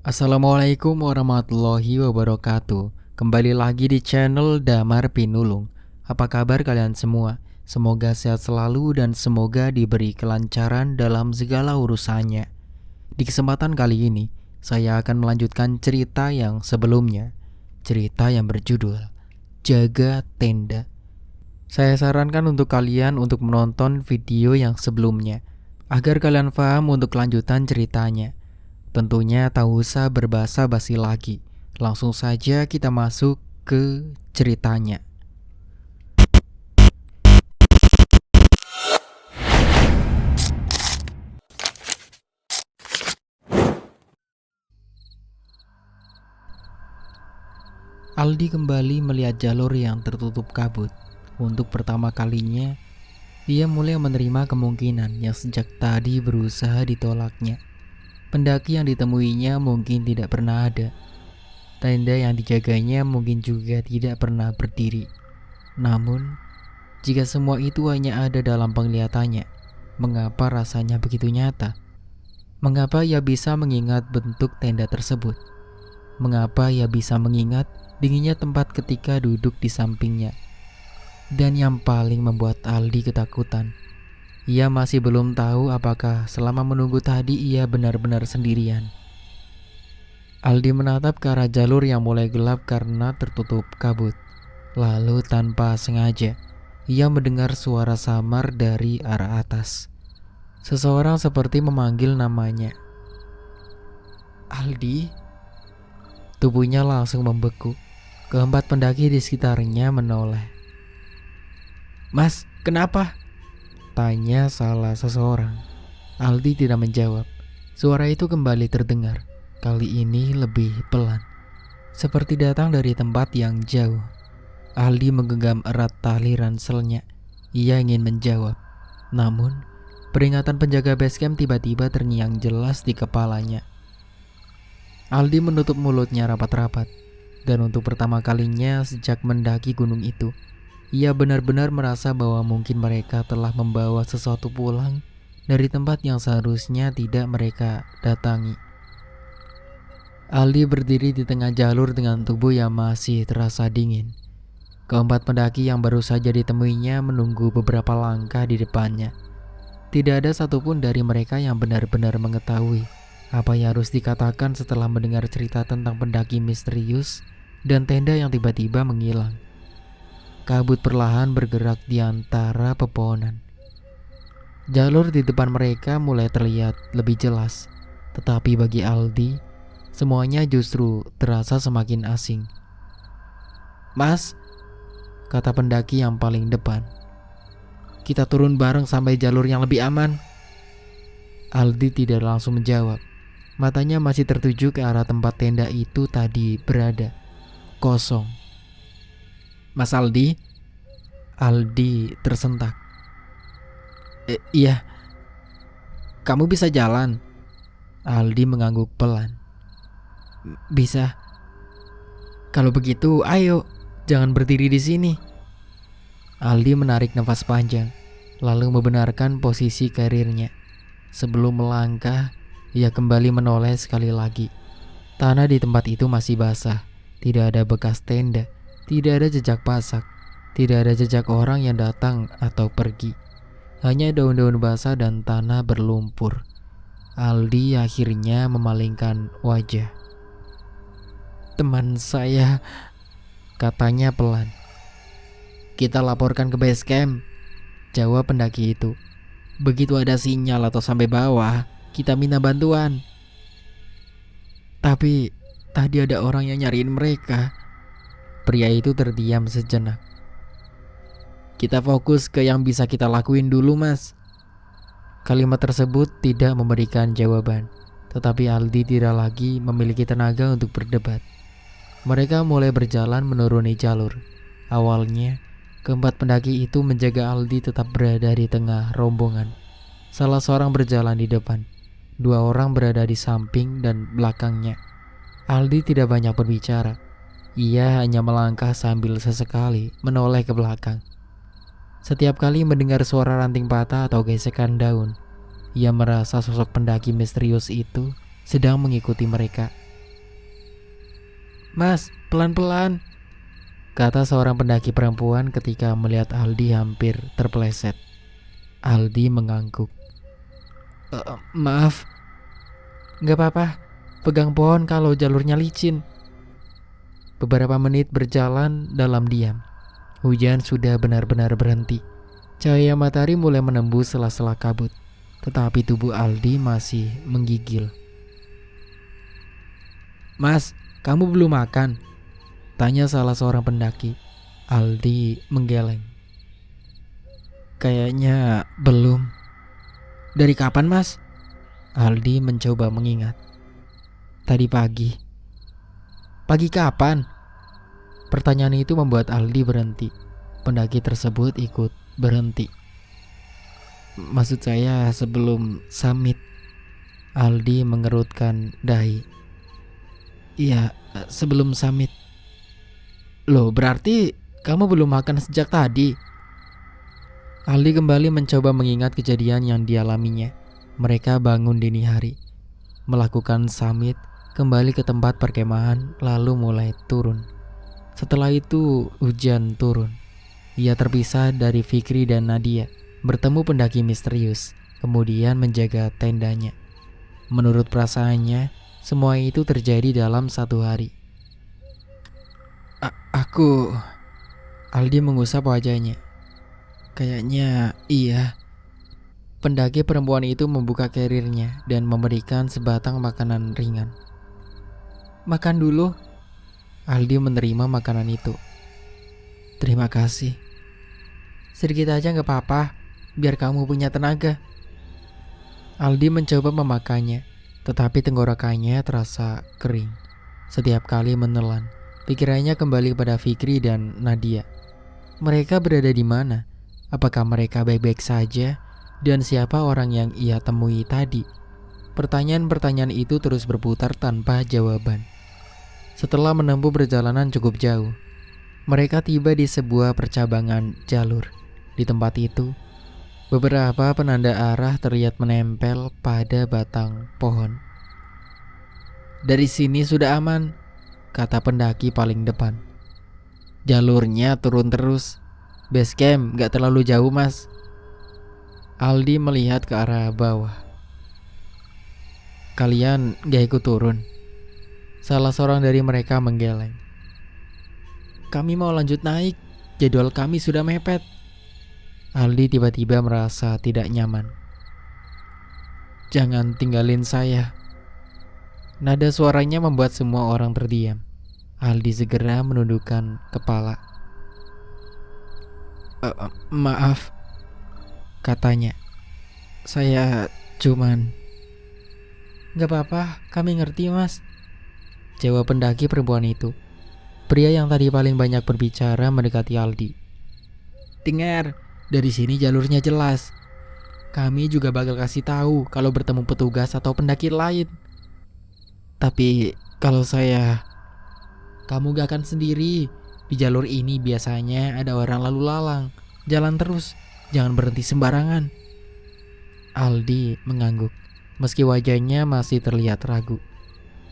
Assalamualaikum warahmatullahi wabarakatuh. Kembali lagi di channel Damar Pinulung. Apa kabar kalian semua? Semoga sehat selalu dan semoga diberi kelancaran dalam segala urusannya. Di kesempatan kali ini, saya akan melanjutkan cerita yang sebelumnya. Cerita yang berjudul Jaga Tenda. Saya sarankan untuk kalian untuk menonton video yang sebelumnya agar kalian paham untuk kelanjutan ceritanya. Tentunya tak usah berbasa-basi lagi. Langsung saja kita masuk ke ceritanya. Aldi kembali melihat jalur yang tertutup kabut. Untuk pertama kalinya, ia mulai menerima kemungkinan yang sejak tadi berusaha ditolaknya. Pendaki yang ditemuinya mungkin tidak pernah ada. Tenda yang dijaganya mungkin juga tidak pernah berdiri. Namun, jika semua itu hanya ada dalam penglihatannya, mengapa rasanya begitu nyata? Mengapa ia bisa mengingat bentuk tenda tersebut? Mengapa ia bisa mengingat dinginnya tempat ketika duduk di sampingnya? Dan yang paling membuat Aldi ketakutan, ia masih belum tahu apakah selama menunggu tadi ia benar-benar sendirian. Aldi menatap ke arah jalur yang mulai gelap karena tertutup kabut. Lalu tanpa sengaja, ia mendengar suara samar dari arah atas. Seseorang seperti memanggil namanya. Aldi? Tubuhnya langsung membeku. Keempat pendaki di sekitarnya menoleh. Mas, kenapa? Tanya salah seseorang. Aldi tidak menjawab. Suara itu kembali terdengar. Kali ini lebih pelan. Seperti datang dari tempat yang jauh. Aldi menggenggam erat tali ranselnya. Ia ingin menjawab. Namun, peringatan penjaga basecamp tiba-tiba terngiang jelas di kepalanya. Aldi menutup mulutnya rapat-rapat. Dan untuk pertama kalinya sejak mendaki gunung itu, ia benar-benar merasa bahwa mungkin mereka telah membawa sesuatu pulang dari tempat yang seharusnya tidak mereka datangi. Aldi berdiri di tengah jalur dengan tubuh yang masih terasa dingin. Keempat pendaki yang baru saja ditemuinya menunggu beberapa langkah di depannya. Tidak ada satupun dari mereka yang benar-benar mengetahui apa yang harus dikatakan setelah mendengar cerita tentang pendaki misterius dan tenda yang tiba-tiba menghilang. Kabut perlahan bergerak di antara pepohonan. Jalur di depan mereka mulai terlihat lebih jelas, tetapi bagi Aldi, semuanya justru terasa semakin asing. Mas, kata pendaki yang paling depan. Kita turun bareng sampai jalur yang lebih aman. Aldi tidak langsung menjawab. Matanya masih tertuju ke arah tempat tenda itu tadi berada. Kosong. Mas Aldi? Aldi tersentak. Iya. Kamu bisa jalan? Aldi mengangguk pelan. Bisa. Kalau begitu, ayo. Jangan berdiri di sini. Aldi menarik nafas panjang, lalu membenarkan posisi karirnya. Sebelum melangkah, ia kembali menoleh sekali lagi. Tanah di tempat itu masih basah. Tidak ada bekas tenda. Tidak ada jejak pasak. Tidak ada jejak orang yang datang atau pergi. Hanya daun-daun basah dan tanah berlumpur. Aldi akhirnya memalingkan wajah. Teman saya, katanya pelan. Kita laporkan ke base camp, jawab pendaki itu. Begitu ada sinyal atau sampai bawah, kita minta bantuan. Tapi tadi ada orang yang nyariin mereka. Pria itu terdiam sejenak. Kita fokus ke yang bisa kita lakuin dulu, Mas. Kalimat tersebut tidak memberikan jawaban, tetapi Aldi tidak lagi memiliki tenaga untuk berdebat. Mereka mulai berjalan menuruni jalur. Awalnya, keempat pendaki itu menjaga Aldi tetap berada di tengah rombongan. Salah seorang berjalan di depan, dua orang berada di samping dan belakangnya. Aldi tidak banyak berbicara. Ia hanya melangkah sambil sesekali menoleh ke belakang. Setiap kali mendengar suara ranting patah atau gesekan daun, ia merasa sosok pendaki misterius itu sedang mengikuti mereka. "Mas, pelan-pelan," kata seorang pendaki perempuan ketika melihat Aldi hampir terpeleset. Aldi mengangguk. Maaf, gak apa-apa. Pegang pohon kalau jalurnya licin." Beberapa menit berjalan dalam diam. Hujan sudah benar-benar berhenti. Cahaya matahari mulai menembus sela-sela kabut, tetapi tubuh Aldi masih menggigil. "Mas, kamu belum makan?" tanya salah seorang pendaki. Aldi menggeleng. "Kayaknya belum." "Dari kapan, Mas?" Aldi mencoba mengingat. "Tadi pagi." "Pagi kapan?" Pertanyaan itu membuat Aldi berhenti. Pendaki tersebut ikut berhenti. "Maksud saya sebelum summit." Aldi mengerutkan dahi. "Iya, sebelum summit." "Loh, berarti kamu belum makan sejak tadi?" Aldi kembali mencoba mengingat kejadian yang dialaminya. Mereka bangun dini hari, melakukan summit, kembali ke tempat perkemahan, lalu mulai turun. Setelah itu hujan turun. Ia terpisah dari Fikri dan Nadia, bertemu pendaki misterius, kemudian menjaga tendanya. Menurut perasaannya, semua itu terjadi dalam satu hari. Aku... Aldi mengusap wajahnya. "Kayaknya iya." Pendaki perempuan itu membuka karirnya dan memberikan sebatang makanan ringan. "Makan dulu." Aldi menerima makanan itu. "Terima kasih." "Sedikit aja gak apa-apa, biar kamu punya tenaga." Aldi mencoba memakannya, tetapi tenggorokannya terasa kering. Setiap kali menelan, pikirannya kembali pada Fikri dan Nadia. Mereka berada di mana? Apakah mereka baik-baik saja? Dan siapa orang yang ia temui tadi? Pertanyaan-pertanyaan itu terus berputar tanpa jawaban. Setelah menempuh perjalanan cukup jauh, mereka tiba di sebuah percabangan jalur. Di tempat itu, beberapa penanda arah terlihat menempel pada batang pohon. "Dari sini sudah aman," kata pendaki paling depan. "Jalurnya turun terus. Base camp gak terlalu jauh, Mas." Aldi melihat ke arah bawah. "Kalian gak ikut turun?" Salah seorang dari mereka menggeleng. "Kami mau lanjut naik. Jadwal kami sudah mepet." Aldi tiba-tiba merasa tidak nyaman. "Jangan tinggalin saya." Nada suaranya membuat semua orang terdiam. Aldi segera menundukkan kepala. Maaf," katanya. "Saya cuman..." "Gak apa-apa, kami ngerti, Mas," jawab pendaki perempuan itu. Pria yang tadi paling banyak berbicara mendekati Aldi. "Dengar, dari sini jalurnya jelas. Kami juga bakal kasih tahu kalau bertemu petugas atau pendaki lain. Tapi kalau saya..." "Kamu gak akan sendiri. Di jalur ini biasanya ada orang lalu lalang. Jalan terus, jangan berhenti sembarangan." Aldi mengangguk, meski wajahnya masih terlihat ragu.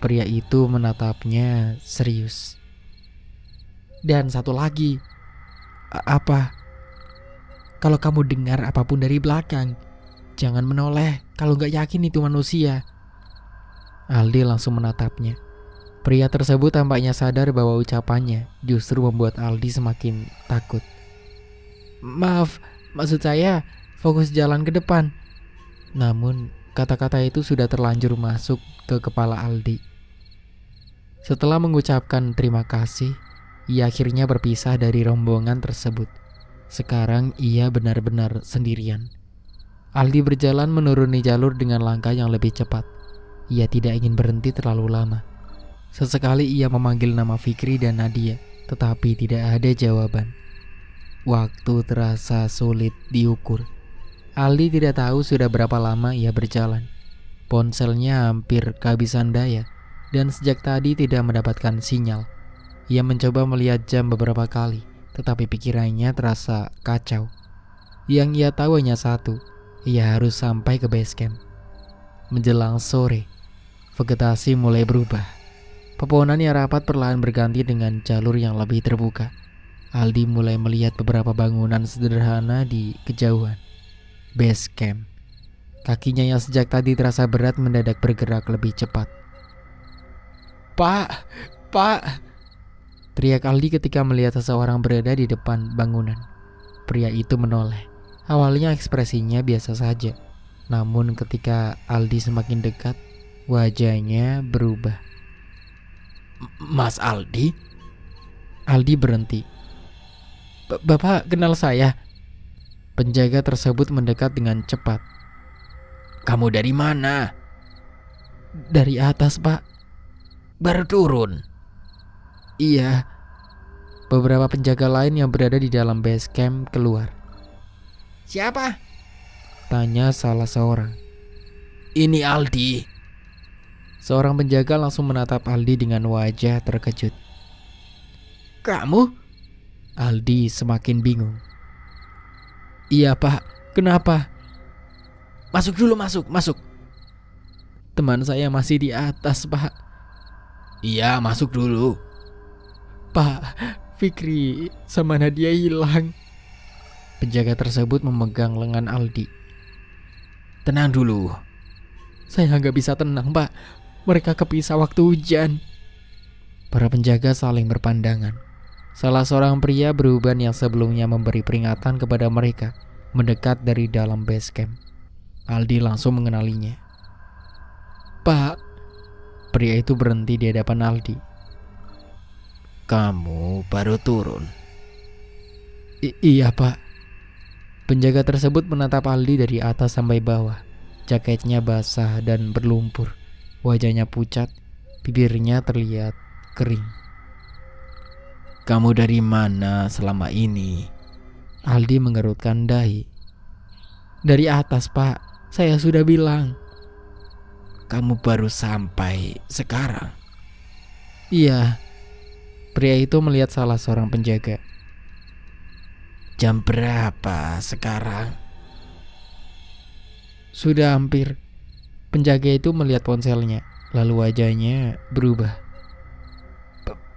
Pria itu menatapnya serius. "Dan satu lagi." Apa?" "Kalau kamu dengar apapun dari belakang, jangan menoleh kalau gak yakin itu manusia." Aldi langsung menatapnya. Pria tersebut tampaknya sadar bahwa ucapannya justru membuat Aldi semakin takut. "Maaf, maksud saya fokus jalan ke depan." Namun kata-kata itu sudah terlanjur masuk ke kepala Aldi. Setelah mengucapkan terima kasih, ia akhirnya berpisah dari rombongan tersebut. Sekarang ia benar-benar sendirian. Aldi berjalan menuruni jalur dengan langkah yang lebih cepat. Ia tidak ingin berhenti terlalu lama. Sesekali ia memanggil nama Fikri dan Nadia, tetapi tidak ada jawaban. Waktu terasa sulit diukur. Aldi tidak tahu sudah berapa lama ia berjalan. Ponselnya hampir kehabisan daya, dan sejak tadi tidak mendapatkan sinyal. Ia mencoba melihat jam beberapa kali, tetapi pikirannya terasa kacau. Yang ia tahu hanya satu, ia harus sampai ke base camp. Menjelang sore, vegetasi mulai berubah. Pepohonan yang rapat perlahan berganti dengan jalur yang lebih terbuka. Aldi mulai melihat beberapa bangunan sederhana di kejauhan. Base camp. Kakinya yang sejak tadi terasa berat mendadak bergerak lebih cepat. "Pak, Pak!" teriak Aldi ketika melihat seseorang berada di depan bangunan. Pria itu menoleh. Awalnya ekspresinya biasa saja. Namun ketika Aldi semakin dekat, wajahnya berubah. "Mas Aldi?" Aldi berhenti. Bapak kenal saya?" Penjaga tersebut mendekat dengan cepat. "Kamu dari mana?" "Dari atas, Pak." "Baru turun?" "Iya." Beberapa penjaga lain yang berada di dalam base camp keluar. "Siapa?" tanya salah seorang. "Ini Aldi." Seorang penjaga langsung menatap Aldi dengan wajah terkejut. "Kamu?" Aldi semakin bingung. "Iya, Pak. Kenapa?" "Masuk dulu, masuk. Teman saya masih di atas, Pak." "Iya, masuk dulu." "Pak, Fikri sama Nadia hilang." Penjaga tersebut memegang lengan Aldi. "Tenang dulu." "Saya nggak bisa tenang, Pak. Mereka kepisah waktu hujan." Para penjaga saling berpandangan. Salah seorang pria beruban yang sebelumnya memberi peringatan kepada mereka mendekat dari dalam base camp. Aldi langsung mengenalinya. "Pak." Pria itu berhenti di hadapan Aldi. "Kamu baru turun?" Iya, Pak." Penjaga tersebut menatap Aldi dari atas sampai bawah. Jaketnya basah dan berlumpur. Wajahnya pucat, bibirnya terlihat kering. "Kamu dari mana selama ini?" Aldi mengerutkan dahi. "Dari atas, Pak. Saya sudah bilang." "Kamu baru sampai sekarang?" "Iya." Pria itu melihat salah seorang penjaga. "Jam berapa sekarang?" "Sudah hampir." Penjaga itu melihat ponselnya, lalu wajahnya berubah.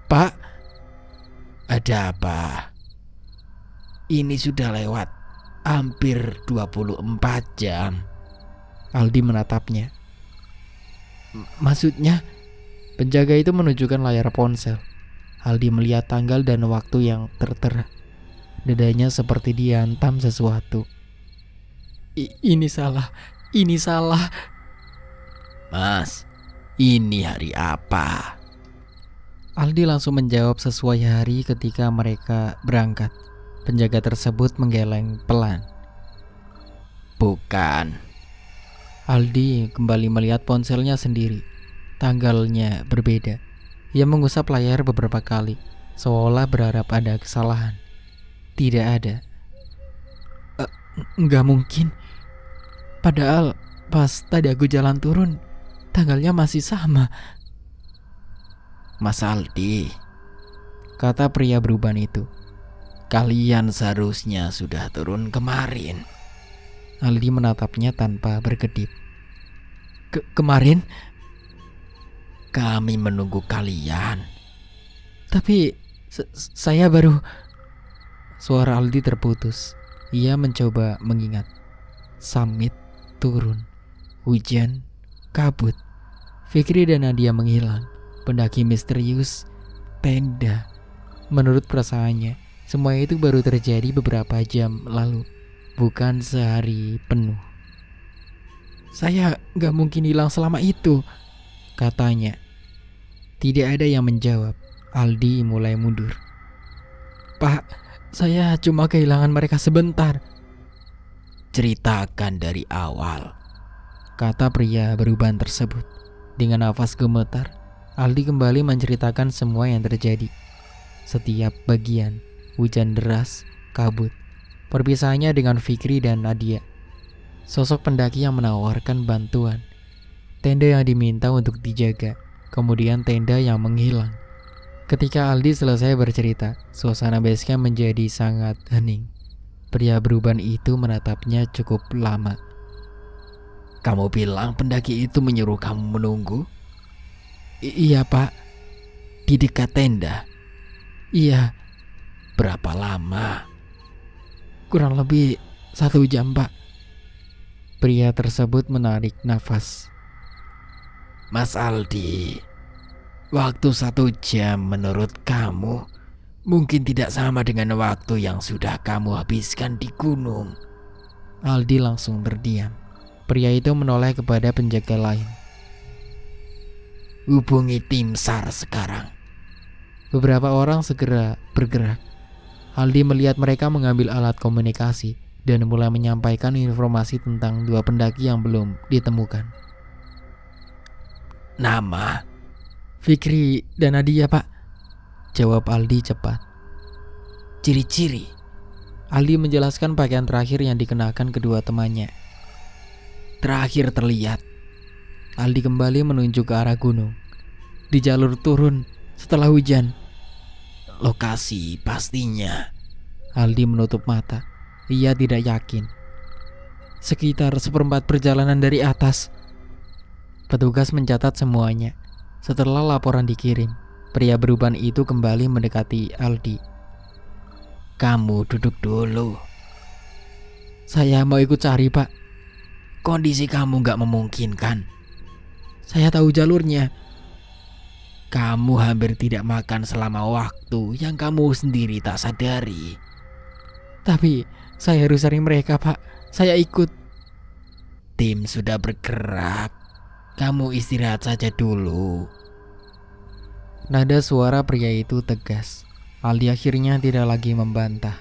Pak?" "Ada apa?" "Ini sudah lewat hampir 24 jam." Aldi menatapnya. "Maksudnya?" Penjaga itu menunjukkan layar ponsel. Aldi melihat tanggal dan waktu yang tertera. Dadanya seperti dihantam sesuatu. Ini salah. Ini salah." "Mas, ini hari apa?" Aldi langsung menjawab sesuai hari ketika mereka berangkat. Penjaga tersebut menggeleng pelan. "Bukan." Aldi kembali melihat ponselnya sendiri. Tanggalnya berbeda. Ia mengusap layar beberapa kali, seolah berharap ada kesalahan. Tidak ada. Nggak mungkin. Padahal pas tadi aku jalan turun, tanggalnya masih sama." "Mas Aldi," kata pria beruban itu, "kalian seharusnya sudah turun kemarin." Aldi menatapnya tanpa berkedip. Kemarin?" "Kami menunggu kalian." "Tapi saya baru..." Suara Aldi terputus. Ia mencoba mengingat. Summit turun, hujan, kabut. Fikri dan Nadia menghilang. Pendaki misterius, tenda. Menurut perasaannya, semua itu baru terjadi beberapa jam lalu, bukan sehari penuh. "Saya gak mungkin hilang selama itu," katanya. Tidak ada yang menjawab. Aldi mulai mundur. "Pak, saya cuma kehilangan mereka sebentar." "Ceritakan dari awal," kata pria beruban tersebut. Dengan nafas gemetar, Aldi kembali menceritakan semua yang terjadi. Setiap bagian, hujan deras, kabut, perpisahannya dengan Fikri dan Nadia, sosok pendaki yang menawarkan bantuan, tenda yang diminta untuk dijaga, kemudian tenda yang menghilang. Ketika Aldi selesai bercerita, suasana basecamp menjadi sangat hening. Pria beruban itu menatapnya cukup lama. "Kamu bilang pendaki itu menyuruh kamu menunggu?" Iya, Pak." Di dekat tenda? Iya, Berapa lama? kurang lebih 1 jam, Pak. Pria tersebut menarik nafas. Mas Aldi, waktu 1 jam menurut kamu mungkin tidak sama dengan waktu yang sudah kamu habiskan di gunung. Aldi langsung terdiam. Pria itu menoleh kepada penjaga lain. Hubungi tim SAR sekarang. Beberapa orang segera bergerak. Aldi melihat mereka mengambil alat komunikasi dan mulai menyampaikan informasi tentang 2 pendaki yang belum ditemukan. Nama? Fikri dan Nadia, Pak, jawab Aldi cepat. Ciri-ciri? Aldi menjelaskan pakaian terakhir yang dikenakan kedua temannya. Terakhir terlihat. Aldi kembali menunjuk ke arah gunung. Di jalur turun setelah hujan. Lokasi pastinya. Aldi menutup mata. Ia tidak yakin. Sekitar 1/4 perjalanan dari atas. Petugas mencatat semuanya. Setelah laporan dikirim, pria beruban itu kembali mendekati Aldi. Kamu duduk dulu. Saya mau ikut cari, Pak. Kondisi kamu gak memungkinkan. Saya tahu jalurnya. Kamu hampir tidak makan selama waktu yang kamu sendiri tak sadari. Tapi saya harus cari mereka, Pak. Saya ikut. Tim sudah bergerak. Kamu istirahat saja dulu. Nada suara pria itu tegas. Aldi akhirnya tidak lagi membantah.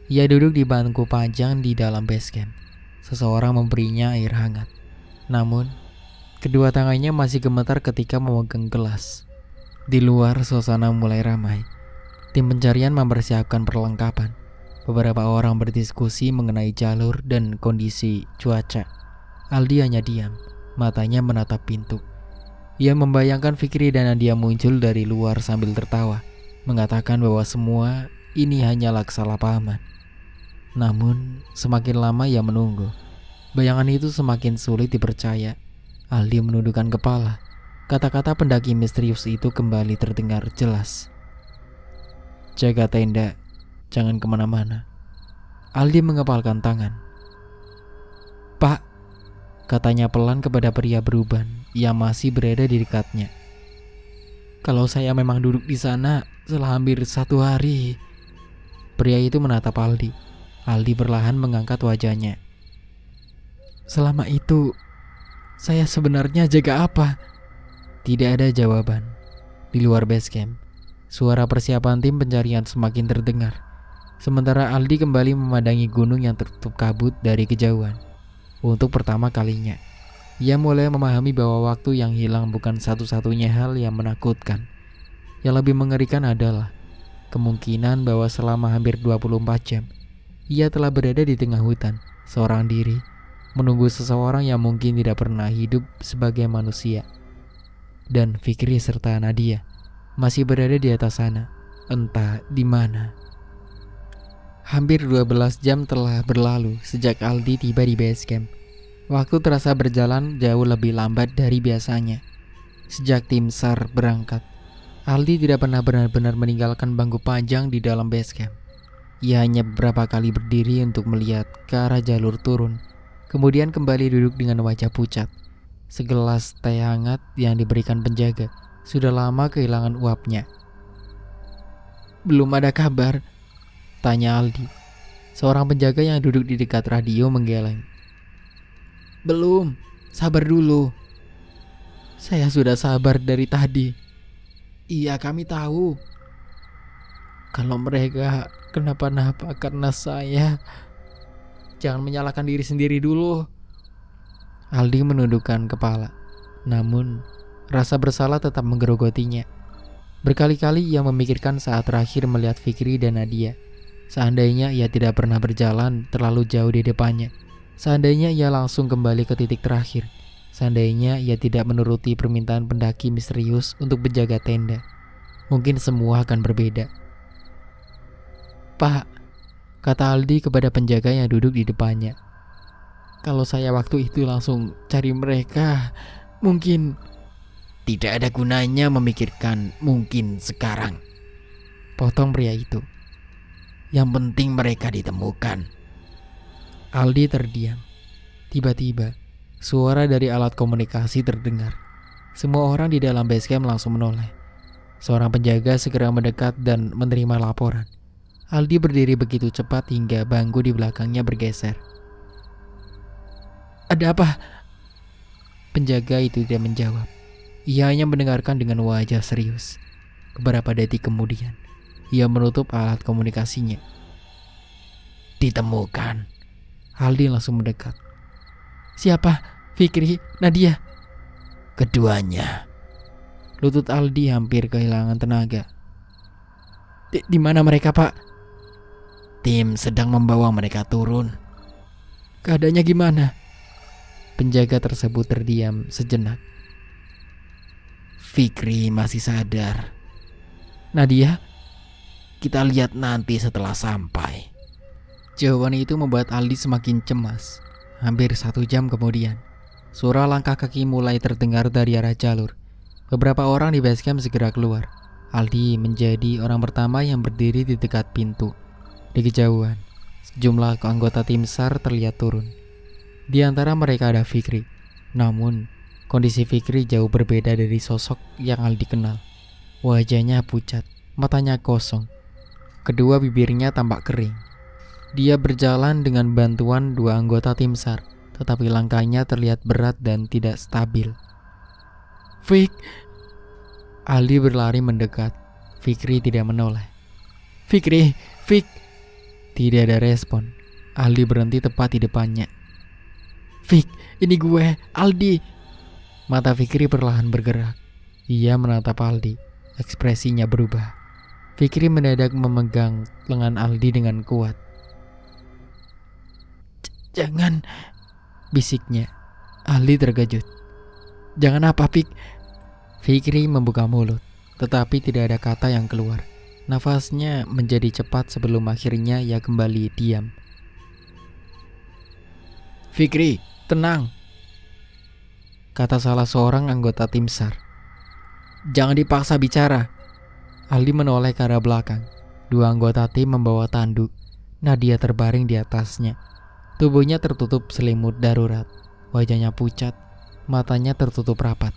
Ia duduk di bangku panjang di dalam base camp. Seseorang memberinya air hangat. Namun, kedua tangannya masih gemetar ketika memegang gelas. Di luar, suasana mulai ramai. Tim pencarian mempersiapkan perlengkapan. Beberapa orang berdiskusi mengenai jalur dan kondisi cuaca. Aldi hanya diam, matanya menatap pintu. Ia membayangkan Fikri dan Nadia muncul dari luar sambil tertawa, mengatakan bahwa semua ini hanyalah kesalahpahaman. Namun, semakin lama ia menunggu. Bayangan itu semakin sulit dipercaya. Aldi menundukkan kepala. Kata-kata pendaki misterius itu kembali terdengar jelas. Jaga tenda, jangan kemana-mana. Aldi mengepalkan tangan. Pak, katanya pelan kepada pria beruban yang masih berada di dekatnya. Kalau saya memang duduk di sana setelah hampir 1 hari. Pria itu menatap Aldi. Aldi perlahan mengangkat wajahnya. Selama itu, saya sebenarnya jaga apa? Tidak ada jawaban. Di luar base camp, suara persiapan tim pencarian semakin terdengar. Sementara Aldi kembali memandangi gunung yang tertutup kabut dari kejauhan. Untuk pertama kalinya, ia mulai memahami bahwa waktu yang hilang bukan satu-satunya hal yang menakutkan. Yang lebih mengerikan adalah kemungkinan bahwa selama hampir 24 jam, ia telah berada di tengah hutan, seorang diri, menunggu seseorang yang mungkin tidak pernah hidup sebagai manusia. Dan Fikri serta Nadia masih berada di atas sana, entah di mana. Hampir 12 jam telah berlalu sejak Aldi tiba di base camp. Waktu terasa berjalan jauh lebih lambat dari biasanya. Sejak tim SAR berangkat, Aldi tidak pernah benar-benar meninggalkan bangku panjang di dalam base camp. Ia hanya beberapa kali berdiri untuk melihat ke arah jalur turun, kemudian kembali duduk dengan wajah pucat. Segelas teh hangat yang diberikan penjaga sudah lama kehilangan uapnya. Belum ada kabar, tanya Aldi. Seorang penjaga yang duduk di dekat radio menggeleng. Belum, sabar dulu. Saya sudah sabar dari tadi. Iya, kami tahu. Kalau mereka kenapa-napa karena saya, jangan menyalahkan diri sendiri dulu. Aldi menundukkan kepala. Namun, rasa bersalah tetap menggerogotinya. Berkali-kali ia memikirkan saat terakhir melihat Fikri dan Nadia. Seandainya ia tidak pernah berjalan terlalu jauh di depannya. Seandainya ia langsung kembali ke titik terakhir. Seandainya ia tidak menuruti permintaan pendaki misterius untuk menjaga tenda. Mungkin semua akan berbeda. Pak, kata Aldi kepada penjaga yang duduk di depannya. Kalau saya waktu itu langsung cari mereka, mungkin... Tidak ada gunanya memikirkan mungkin sekarang. Potong pria itu. Yang penting mereka ditemukan. Aldi terdiam. Tiba-tiba, suara dari alat komunikasi terdengar. Semua orang di dalam base camp langsung menoleh. Seorang penjaga segera mendekat dan menerima laporan. Aldi berdiri begitu cepat hingga bangku di belakangnya bergeser. Ada apa? Penjaga itu tidak menjawab. Ia hanya mendengarkan dengan wajah serius. Beberapa detik kemudian, ia menutup alat komunikasinya. Ditemukan. Aldi langsung mendekat. Siapa? Fikri? Nadia? Keduanya. Lutut Aldi hampir kehilangan tenaga. Di mana mereka, Pak? Tim sedang membawa mereka turun. Keadaannya gimana? Penjaga tersebut terdiam sejenak. Fikri masih sadar. Nadia? Kita lihat nanti setelah sampai. Jawaban itu membuat Aldi semakin cemas. Hampir 1 jam kemudian, suara langkah kaki mulai terdengar dari arah jalur. Beberapa orang di basecamp segera keluar. Aldi menjadi orang pertama yang berdiri di dekat pintu. Di kejauhan, sejumlah anggota tim SAR terlihat turun. Di antara mereka ada Fikri. Namun, kondisi Fikri jauh berbeda dari sosok yang Aldi kenal. Wajahnya pucat, matanya kosong. Kedua bibirnya tampak kering. Dia berjalan dengan bantuan 2 anggota tim SAR, tetapi langkahnya terlihat berat dan tidak stabil. Fik! Aldi berlari mendekat. Fikri tidak menoleh. Fikri! Fik! Tidak ada respon. Aldi berhenti tepat di depannya. Fik! Ini gue, Aldi! Mata Fikri perlahan bergerak. Ia menatap Aldi. Ekspresinya berubah. Fikri mendadak memegang lengan Aldi dengan kuat. Jangan, bisiknya. Aldi terkejut. Jangan apa, Fik? Fikri membuka mulut, tetapi tidak ada kata yang keluar. Nafasnya menjadi cepat sebelum akhirnya ia kembali diam. Fikri, tenang, kata salah seorang anggota tim SAR. Jangan dipaksa bicara. Aldi menoleh ke arah belakang. 2 anggota tim membawa tanduk. Nadia terbaring di atasnya. Tubuhnya tertutup selimut darurat. Wajahnya pucat, matanya tertutup rapat.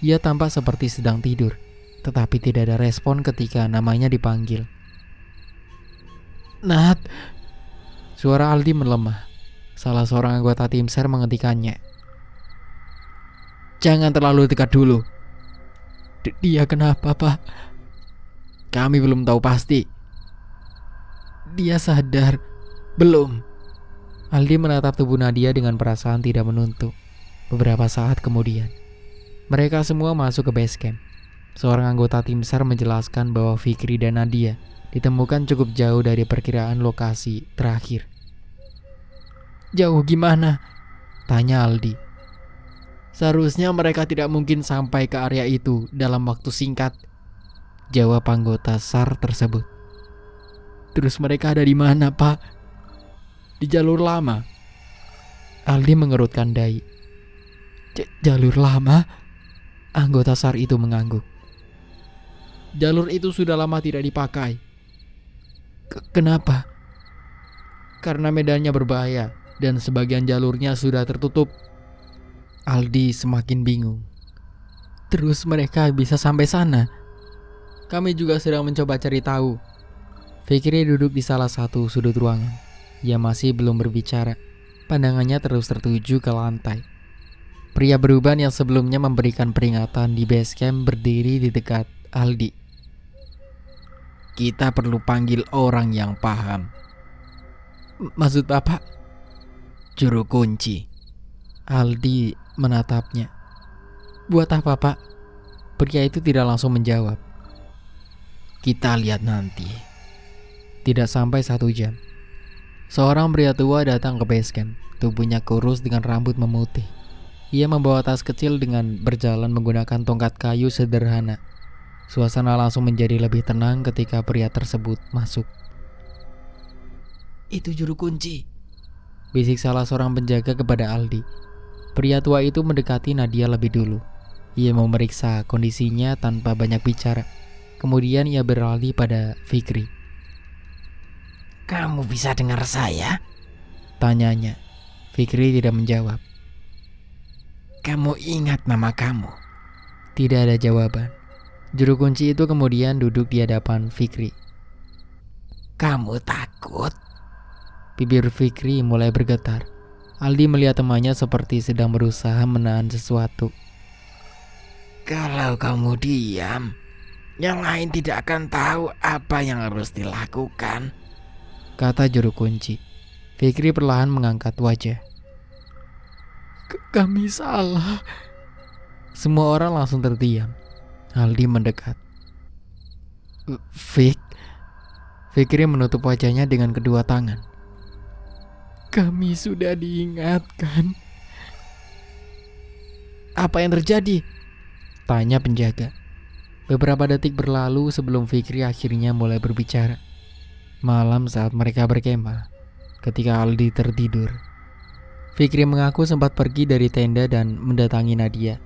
Ia tampak seperti sedang tidur, tetapi tidak ada respon ketika namanya dipanggil. Nat! Suara Aldi melemah. Salah seorang anggota tim SAR menghentikannya. Jangan terlalu dekat dulu. Dia kenapa, Pak? Kami belum tahu pasti. Dia sadar? Belum. Aldi menatap tubuh Nadia dengan perasaan tidak menuntut. Beberapa saat kemudian, mereka semua masuk ke base camp. Seorang anggota tim SAR menjelaskan bahwa Fikri dan Nadia ditemukan cukup jauh dari perkiraan lokasi terakhir. Jauh gimana? Tanya Aldi. Seharusnya mereka tidak mungkin sampai ke area itu dalam waktu singkat, jawab anggota SAR tersebut. Terus mereka ada di mana, Pak? Di jalur lama. Aldi mengerutkan dahi. Jalur lama? Anggota SAR itu mengangguk. Jalur itu sudah lama tidak dipakai. Kenapa? Karena medannya berbahaya dan sebagian jalurnya sudah tertutup. Aldi semakin bingung. Terus mereka bisa sampai sana? Kami juga sedang mencoba cari tahu. Fikri duduk di salah satu sudut ruangan. Ia masih belum berbicara. Pandangannya terus tertuju ke lantai. Pria beruban yang sebelumnya memberikan peringatan di base camp berdiri di dekat Aldi. Kita perlu panggil orang yang paham. Maksud Bapak? Juru kunci. Aldi menatapnya. Buat apa, Pak? Pria itu tidak langsung menjawab. Kita lihat nanti. Tidak sampai 1 jam, seorang pria tua datang ke base camp. Tubuhnya kurus dengan rambut memutih. Ia membawa tas kecil dengan berjalan menggunakan tongkat kayu sederhana. Suasana langsung menjadi lebih tenang ketika pria tersebut masuk. Itu juru kunci, bisik salah seorang penjaga kepada Aldi. Pria tua itu mendekati Nadia lebih dulu. Ia memeriksa kondisinya tanpa banyak bicara. Kemudian ia beralih pada Fikri. Kamu bisa dengar saya? Tanyanya. Fikri tidak menjawab. Kamu ingat nama kamu? Tidak ada jawaban. Juru kunci itu kemudian duduk di hadapan Fikri. Kamu takut? Bibir Fikri mulai bergetar. Aldi melihat temannya seperti sedang berusaha menahan sesuatu. Kalau kamu diam, yang lain tidak akan tahu apa yang harus dilakukan, kata juru kunci. Fikri perlahan mengangkat wajah. Kami salah. Semua orang langsung terdiam. Aldi mendekat. Fikri menutup wajahnya dengan kedua tangan. Kami sudah diingatkan. Apa yang terjadi? Tanya penjaga. Beberapa detik berlalu sebelum Fikri akhirnya mulai berbicara. Malam saat mereka berkemah, ketika Aldi tertidur, Fikri mengaku sempat pergi dari tenda dan mendatangi Nadia.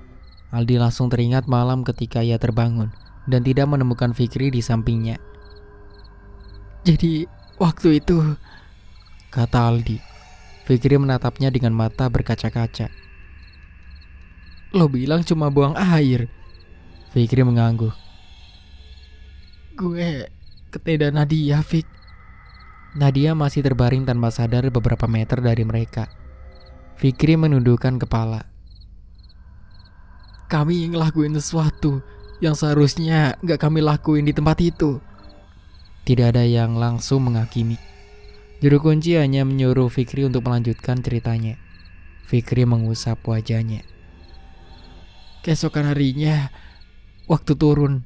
Aldi langsung teringat malam ketika ia terbangun dan tidak menemukan Fikri di sampingnya. Jadi waktu itu, kata Aldi. Fikri menatapnya dengan mata berkaca-kaca. Lo bilang cuma buang air. Fikri mengangguk. Gue ke tenda Nadia, Fik. Nadia masih terbaring tanpa sadar beberapa meter dari mereka. Fikri menundukkan kepala. Kami ngelakuin sesuatu yang seharusnya gak kami lakuin di tempat itu. Tidak ada yang langsung menghakimi. Juru kunci hanya menyuruh Fikri untuk melanjutkan ceritanya. Fikri mengusap wajahnya. Keesokan harinya, waktu turun,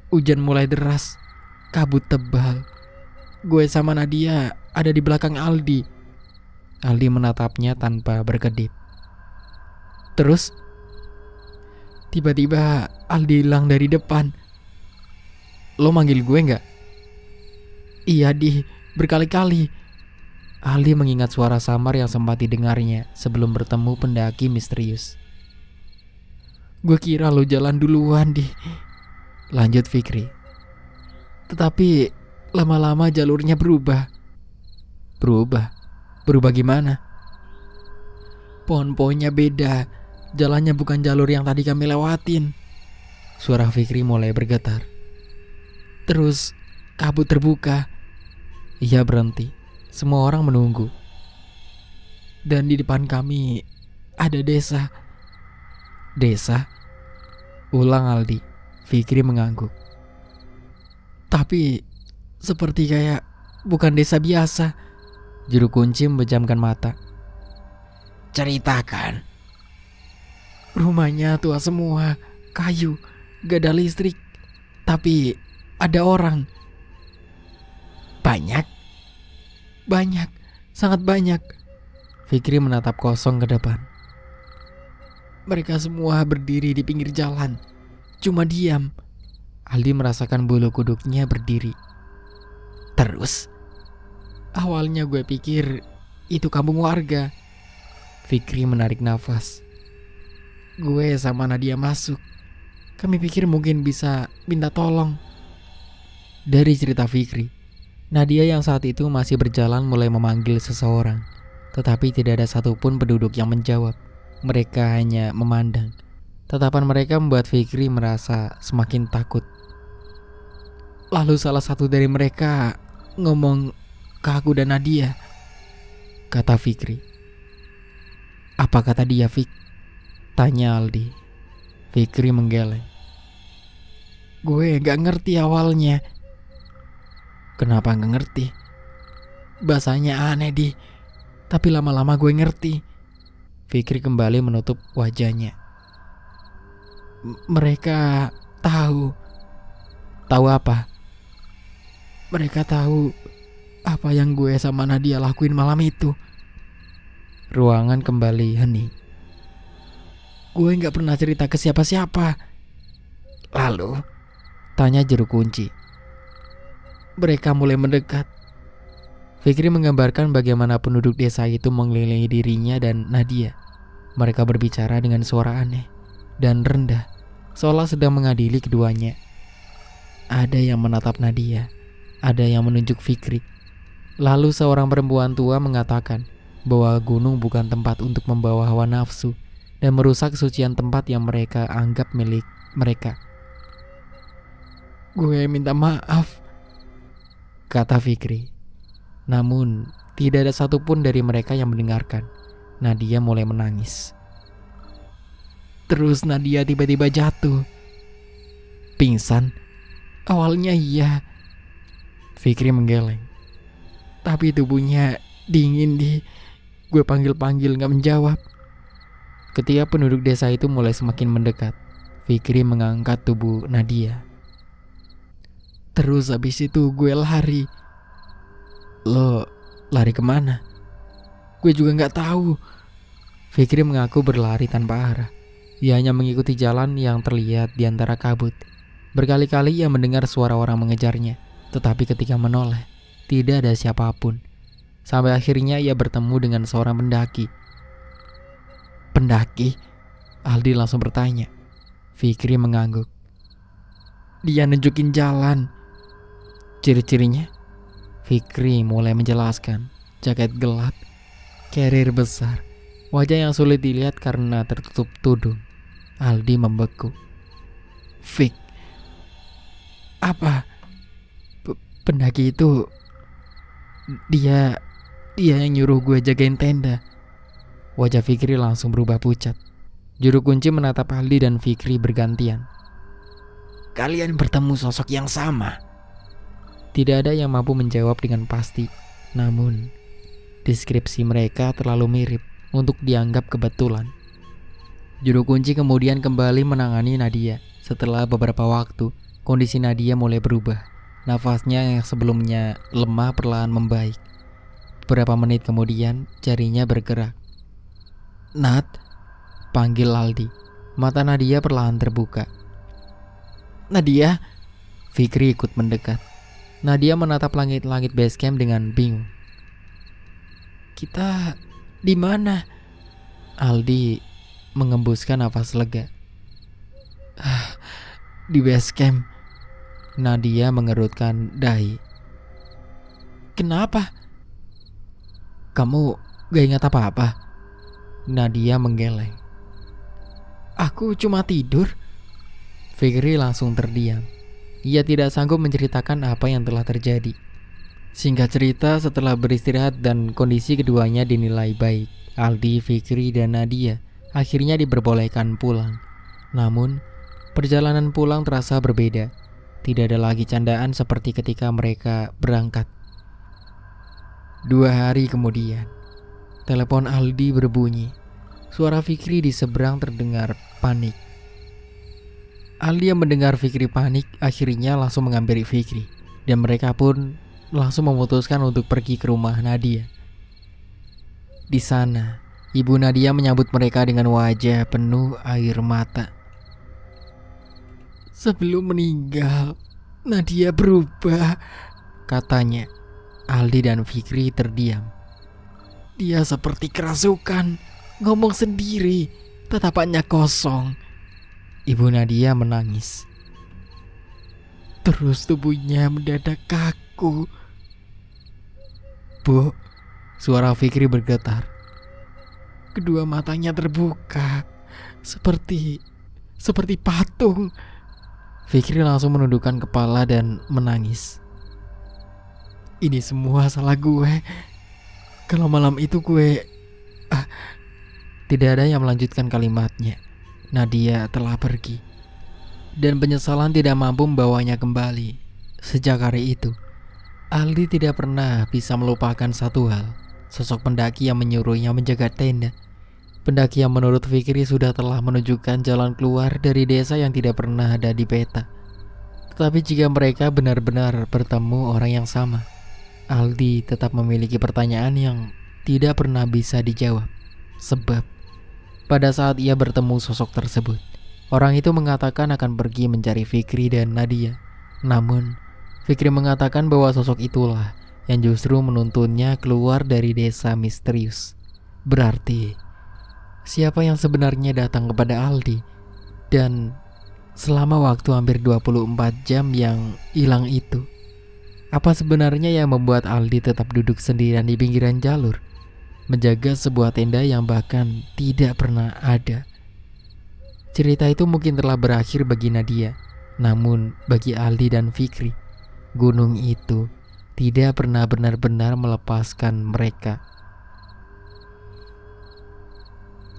hujan mulai deras, kabut tebal. Gue sama Nadia ada di belakang Aldi. Aldi menatapnya tanpa berkedip. Terus, tiba-tiba Aldi hilang dari depan. Lo manggil gue gak? Iya Di, berkali-kali. Aldi mengingat suara samar yang sempat didengarnya sebelum bertemu pendaki misterius. Gue kira lo jalan duluan, Di. Lanjut Fikri. Tetapi lama-lama jalurnya berubah. Berubah gimana? Pohon-pohonnya beda. Jalannya bukan jalur yang tadi kami lewatin. Suara Fikri mulai bergetar. Terus kabut terbuka. Ia berhenti. Semua orang menunggu. Dan di depan kami ada desa. Desa? Ulang Aldi. Fikri mengangguk. Tapi seperti kayak bukan desa biasa. Juru kunci memejamkan mata. Ceritakan. Rumahnya tua semua, kayu, gak ada listrik. Tapi ada orang. Banyak? Banyak, sangat banyak. Fikri menatap kosong ke depan. Mereka semua berdiri di pinggir jalan, cuma diam. Aldi merasakan bulu kuduknya berdiri. Terus? Awalnya gue pikir itu kampung warga. Fikri menarik nafas. Gue sama Nadia masuk. Kami pikir mungkin bisa minta tolong. Dari cerita Fikri, Nadia yang saat itu masih berjalan mulai memanggil seseorang. Tetapi tidak ada satupun penduduk yang menjawab. Mereka hanya memandang. Tatapan mereka membuat Fikri merasa semakin takut. Lalu salah satu dari mereka ngomong ke aku dan Nadia, kata Fikri. Apa kata dia, Fik? Tanya Aldi. Fikri menggeleng. Gue gak ngerti awalnya. Kenapa gak ngerti? Bahasanya aneh, Di. Tapi lama-lama gue ngerti. Fikri kembali menutup wajahnya. Mereka tahu. Tahu apa? Mereka tahu apa yang gue sama Nadia lakuin malam itu. Ruangan kembali hening. Gue gak pernah cerita ke siapa-siapa. Lalu? Tanya juru kunci. Mereka mulai mendekat. Fikri menggambarkan bagaimana penduduk desa itu mengelilingi dirinya dan Nadia. Mereka berbicara dengan suara aneh dan rendah, seolah sedang mengadili keduanya. Ada yang menatap Nadia, ada yang menunjuk Fikri. Lalu seorang perempuan tua mengatakan bahwa gunung bukan tempat untuk membawa hawa nafsu dan merusak kesucian tempat yang mereka anggap milik mereka. "Gue minta maaf," kata Fikri. Namun tidak ada satupun dari mereka yang mendengarkan. Nadia mulai menangis. Terus Nadia tiba-tiba jatuh. Pingsan? Awalnya iya. Fikri menggeleng. Tapi tubuhnya dingin di. Gue panggil-panggil gak menjawab. Ketika penduduk desa itu mulai semakin mendekat, Fikri mengangkat tubuh Nadia. Terus habis itu gue lari. Lo lari kemana? Gue juga gak tahu. Fikri mengaku berlari tanpa arah. Ia hanya mengikuti jalan yang terlihat di antara kabut. Berkali-kali ia mendengar suara orang mengejarnya, tetapi ketika menoleh, tidak ada siapapun. Sampai akhirnya ia bertemu dengan seorang pendaki. "Pendaki?" Aldi langsung bertanya. Fikri mengangguk. "Dia nunjukin jalan." "Ciri-cirinya?" Fikri mulai menjelaskan. Jaket gelap, carrier besar, wajah yang sulit dilihat karena tertutup tudung. Aldi membeku. "Fik, apa? Pendaki itu dia yang nyuruh gue jagain tenda." Wajah Fikri langsung berubah pucat. Juru kunci menatap Aldi dan Fikri bergantian. Kalian bertemu sosok yang sama? Tidak ada yang mampu menjawab dengan pasti. Namun deskripsi mereka terlalu mirip untuk dianggap kebetulan. Juru kunci kemudian kembali menangani Nadia. Setelah beberapa waktu, kondisi Nadia mulai berubah. Nafasnya yang sebelumnya lemah perlahan membaik. Beberapa menit kemudian, jarinya bergerak. "Nat," panggil Aldi. Mata Nadia perlahan terbuka. "Nadia?" Fikri ikut mendekat. Nadia menatap langit-langit base camp dengan bingung. "Kita di mana?" Aldi mengembuskan nafas lega. "Di base camp." Nadia mengerutkan dahi. "Kenapa? Kamu gak ingat apa-apa?" Nadia menggeleng. "Aku cuma tidur." Fikri langsung terdiam. Ia tidak sanggup menceritakan apa yang telah terjadi. Singkat cerita, setelah beristirahat dan kondisi keduanya dinilai baik, Aldi, Fikri, dan Nadia akhirnya diperbolehkan pulang. Namun, perjalanan pulang terasa berbeda. Tidak ada lagi candaan seperti ketika mereka berangkat. 2 hari kemudian, telepon Aldi berbunyi. Suara Fikri di seberang terdengar panik. Aldi yang mendengar Fikri panik akhirnya langsung menghampiri Fikri, dan mereka pun langsung memutuskan untuk pergi ke rumah Nadia. Di sana, ibu Nadia menyambut mereka dengan wajah penuh air mata. "Sebelum meninggal, Nadia berubah," katanya. Aldi dan Fikri terdiam. "Dia seperti kerasukan, ngomong sendiri, tatapannya kosong." Ibu Nadia menangis. "Terus tubuhnya mendadak kaku." "Bu," suara Fikri bergetar. "Kedua matanya terbuka, seperti patung." Fikri langsung menundukkan kepala dan menangis. "Ini semua salah gue. Kalau malam itu gue..." Tidak ada yang melanjutkan kalimatnya. Nadia telah pergi, dan penyesalan tidak mampu membawanya kembali. Sejak hari itu, Aldi tidak pernah bisa melupakan satu hal. Sosok pendaki yang menyuruhnya menjaga tenda. Pendaki yang menurut Fikri sudah telah menunjukkan jalan keluar dari desa yang tidak pernah ada di peta. Tetapi jika mereka benar-benar bertemu orang yang sama, Aldi tetap memiliki pertanyaan yang tidak pernah bisa dijawab. Sebab pada saat ia bertemu sosok tersebut, orang itu mengatakan akan pergi mencari Fikri dan Nadia. Namun Fikri mengatakan bahwa sosok itulah yang justru menuntunnya keluar dari desa misterius. Berarti siapa yang sebenarnya datang kepada Aldi? Dan Selama waktu hampir 24 jam yang hilang itu, apa sebenarnya yang membuat Aldi tetap duduk sendirian di pinggiran jalur, menjaga sebuah tenda yang bahkan tidak pernah ada? Cerita itu mungkin telah berakhir bagi Nadia, namun bagi Aldi dan Fikri, gunung itu tidak pernah benar-benar melepaskan mereka.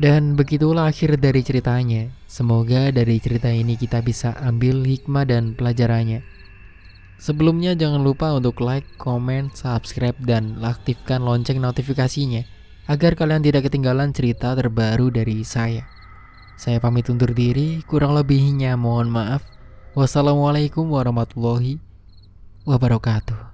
Dan begitulah akhir dari ceritanya. Semoga dari cerita ini kita bisa ambil hikmah dan pelajarannya. Sebelumnya jangan lupa untuk like, comment, subscribe, dan aktifkan lonceng notifikasinya agar kalian tidak ketinggalan cerita terbaru dari saya. Saya pamit undur diri, kurang lebihnya mohon maaf. Wassalamualaikum warahmatullahi wabarakatuh.